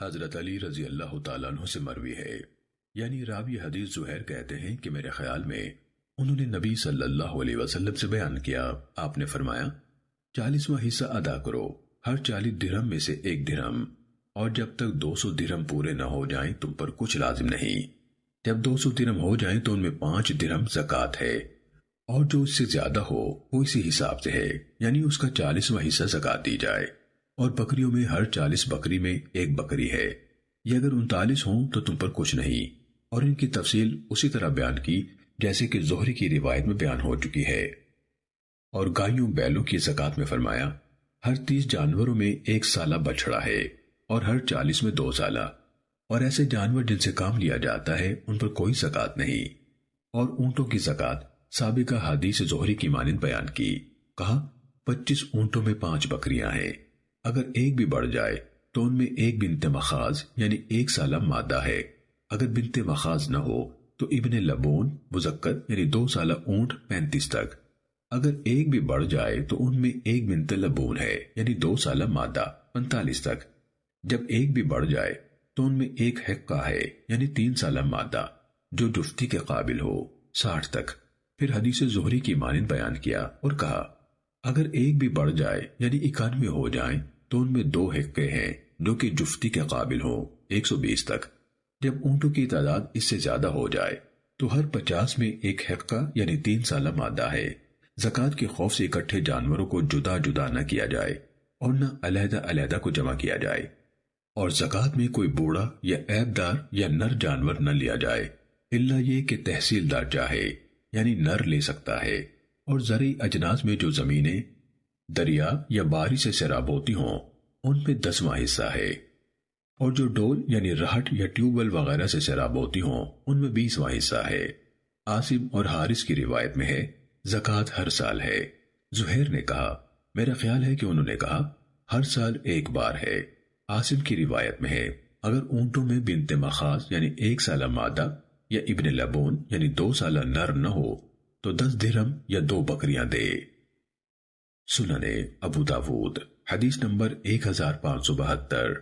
حضرت علی رضی اللہ تعالیٰ عنہ سے مروی ہے، یعنی راوی حدیث زہیر کہتے ہیں کہ میرے خیال میں انہوں نے نبی صلی اللہ علیہ وسلم سے بیان کیا، آپ نے فرمایا 40واں حصہ ادا کرو، ہر 40 درہم میں سے 1 درہم، اور جب تک 200 درہم پورے نہ ہو جائیں تم پر کچھ لازم نہیں۔ جب 200 درہم ہو جائیں تو ان میں 5 درہم زکوٰۃ ہے، اور جو اس سے زیادہ ہو وہ اسی حساب سے ہے، یعنی اس کا 40واں حصہ زکوٰۃ دی جائے۔ اور بکریوں میں ہر 40 بکری میں 1 بکری ہے، یہ اگر 39 ہوں تو تم پر کچھ نہیں۔ اور ان کی تفصیل اسی طرح بیان کی جیسے کہ زہری کی روایت میں بیان ہو چکی ہے۔ اور گائیوں بیلوں کی زکوٰۃ میں فرمایا ہر 30 جانوروں میں 1 سالہ بچڑا ہے، اور ہر 40 میں 2 سالہ، اور ایسے جانور جن سے کام لیا جاتا ہے ان پر کوئی زکوٰۃ نہیں۔ اور اونٹوں کی زکوٰۃ سابقہ حدیث زہری کی مانند بیان کی، کہا 25 اونٹوں میں 5 بکریاں ہیں، اگر ایک بھی بڑھ جائے تو ان میں 1 بنت مخاض یعنی 1 سالہ مادہ ہے، اگر بنت مخاض نہ ہو تو ابن لبون مذکر یعنی 2 سالہ اونٹ 35 تک، اگر ایک بھی بڑھ جائے تو ان میں 1 بنت لبون ہے یعنی 2 سالہ مادہ 45 تک، جب ایک بھی بڑھ جائے تو ان میں 1 حقہ ہے یعنی 3 سالہ مادہ جو جفتی کے قابل ہو 60 تک۔ پھر حدیث زہری کی مانند بیان کیا اور کہا اگر ایک بھی بڑھ جائے یعنی 91 ہو جائیں تو ان میں 2 حقے ہیں جو کہ جفتی کے قابل ہوں 120 تک۔ جب اونٹوں کی تعداد اس سے زیادہ ہو جائے تو ہر 50 میں 1 حقہ یعنی 3 سالہ مادہ ہے۔ زکوٰۃ کے خوف سے اکٹھے جانوروں کو جدا جدا نہ کیا جائے اور نہ علیحدہ علیحدہ کو جمع کیا جائے، اور زکوٰۃ میں کوئی بوڑھا یا عیب دار یا نر جانور نہ لیا جائے الا یہ کہ تحصیلدار چاہے یعنی نر لے سکتا ہے۔ اور زرعی اجناس میں جو زمینیں دریا یا باری سے سیراب ہوتی ہوں ان میں 10واں حصہ ہے، اور جو ڈول یعنی رہٹ یا ٹیوب ویل وغیرہ سے سیراب ہوتی ہوں ان میں 20واں حصہ ہے۔ عاصم اور حارث کی روایت میں ہے زکوٰۃ ہر سال ہے۔ زہیر نے کہا میرا خیال ہے کہ انہوں نے کہا ہر سال 1 بار ہے۔ عاصم کی روایت میں ہے اگر اونٹوں میں بنت مخاض یعنی 1 سالہ مادہ یا ابن لبون یعنی 2 سالہ نر نہ ہو تو 10 درہم یا 2 بکریاں دے۔ سنن ابو داود حدیث نمبر 1572۔